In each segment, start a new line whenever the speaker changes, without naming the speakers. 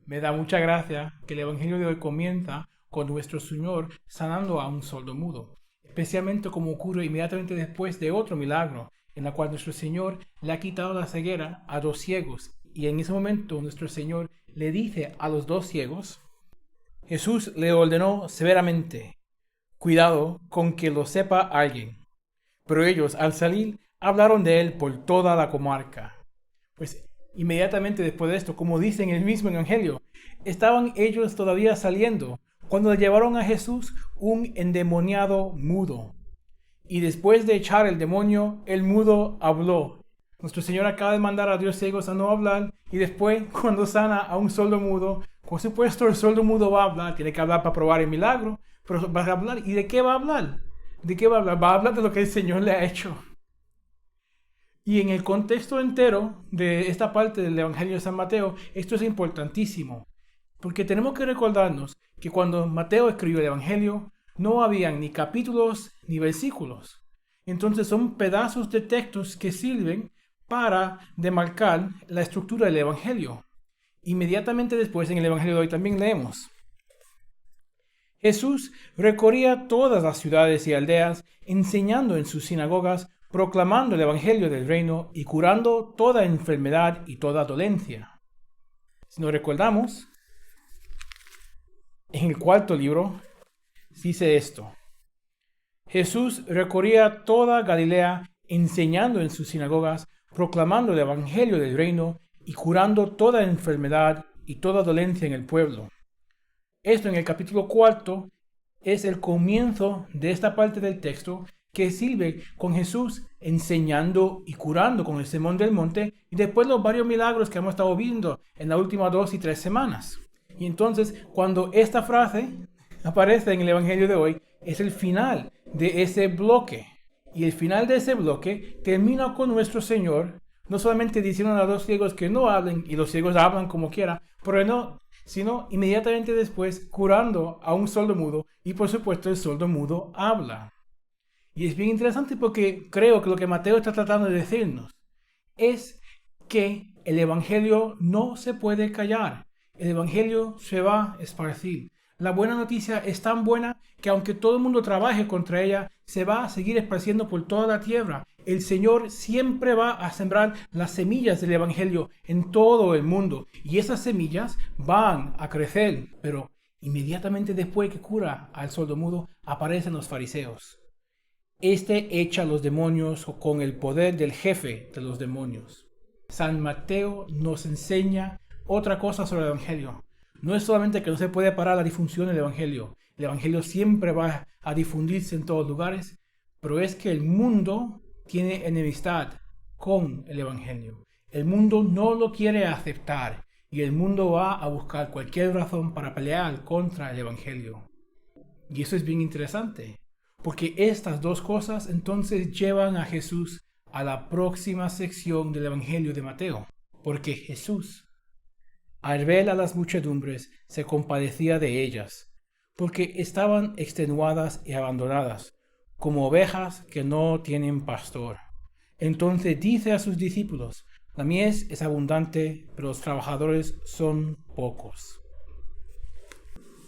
Me da mucha gracia que el Evangelio de hoy comienza con nuestro Señor sanando a un sordomudo, especialmente como ocurre inmediatamente después de otro milagro, en la cual nuestro Señor le ha quitado la ceguera a dos ciegos, y en ese momento nuestro Señor le dice a los dos ciegos, Jesús le ordenó severamente, cuidado con que lo sepa alguien. Pero ellos, al salir, hablaron de él por toda la comarca. Pues inmediatamente después de esto, como dice en el mismo Evangelio, estaban ellos todavía saliendo cuando le llevaron a Jesús un endemoniado mudo. Y después de echar el demonio, el mudo habló. Nuestro Señor acaba de mandar a Dios ciegos a no hablar, y después, cuando sana a un sordo mudo, por supuesto el sordo mudo va a hablar, tiene que hablar para probar el milagro, pero va a hablar. ¿Y de qué va a hablar? ¿De qué va a hablar? Va a hablar de lo que el Señor le ha hecho. Y en el contexto entero de esta parte del Evangelio de San Mateo, esto es importantísimo, porque tenemos que recordarnos que cuando Mateo escribió el Evangelio, no habían ni capítulos ni versículos. Entonces son pedazos de textos que sirven para demarcar la estructura del Evangelio. Inmediatamente después, en el Evangelio de hoy también leemos: Jesús recorría todas las ciudades y aldeas, enseñando en sus sinagogas, proclamando el Evangelio del reino y curando toda enfermedad y toda dolencia. Si nos recordamos, en el cuarto libro dice esto: Jesús recorría toda Galilea, enseñando en sus sinagogas, proclamando el Evangelio del reino y curando toda enfermedad y toda dolencia en el pueblo. Esto en el capítulo 4 es el comienzo de esta parte del texto que sirve con Jesús enseñando y curando con el Sermón del Monte y después los varios milagros que hemos estado viendo en las últimas 2 y 3 semanas. Y entonces, cuando esta frase aparece en el Evangelio de hoy, es el final de ese bloque. Y el final de ese bloque termina con nuestro Señor, no solamente diciendo a los ciegos que no hablen, y los ciegos hablan como quiera, pero no, sino inmediatamente después curando a un sordo mudo, y por supuesto el sordo mudo habla. Y es bien interesante porque creo que lo que Mateo está tratando de decirnos es que el Evangelio no se puede callar. El Evangelio se va a esparcir. La buena noticia es tan buena que aunque todo el mundo trabaje contra ella, se va a seguir esparciendo por toda la tierra. El Señor siempre va a sembrar las semillas del Evangelio en todo el mundo. Y esas semillas van a crecer. Pero inmediatamente después que cura al sordomudo, aparecen los fariseos. Este echa a los demonios con el poder del jefe de los demonios. San Mateo nos enseña otra cosa sobre el Evangelio. No es solamente que no se puede parar la difusión del Evangelio. El Evangelio siempre va a difundirse en todos lugares, pero es que el mundo tiene enemistad con el Evangelio. El mundo no lo quiere aceptar y el mundo va a buscar cualquier razón para pelear contra el Evangelio. Y eso es bien interesante, porque estas dos cosas entonces llevan a Jesús a la próxima sección del Evangelio de Mateo. Porque Jesús, al ver a las muchedumbres, se compadecía de ellas, porque estaban extenuadas y abandonadas, como ovejas que no tienen pastor. Entonces dice a sus discípulos: la mies es abundante, pero los trabajadores son pocos.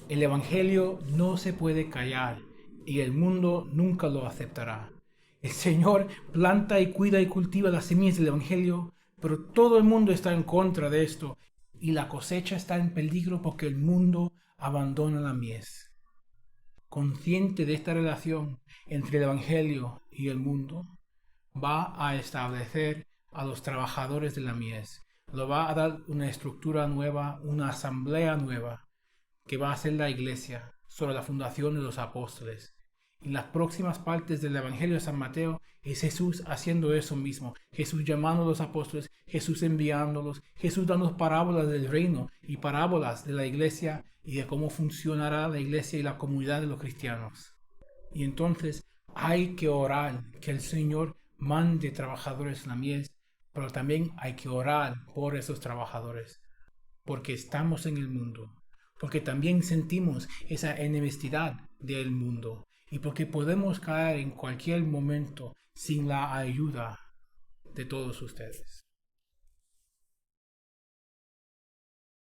El Evangelio no se puede callar y el mundo nunca lo aceptará. El Señor planta y cuida y cultiva las semillas del Evangelio, pero todo el mundo está en contra de esto y la cosecha está en peligro porque el mundo abandona la mies. Consciente de esta relación entre el Evangelio y el mundo, va a establecer a los trabajadores de la mies. Lo va a dar una estructura nueva, una asamblea nueva, que va a ser la iglesia, sobre la fundación de los apóstoles. En las próximas partes del Evangelio de San Mateo es Jesús haciendo eso mismo. Jesús llamando a los apóstoles, Jesús enviándolos, Jesús dando parábolas del reino y parábolas de la iglesia y de cómo funcionará la iglesia y la comunidad de los cristianos. Y entonces hay que orar que el Señor mande trabajadores en la mies, pero también hay que orar por esos trabajadores, porque estamos en el mundo, porque también sentimos esa enemistad del mundo y porque podemos caer en cualquier momento sin la ayuda de todos ustedes.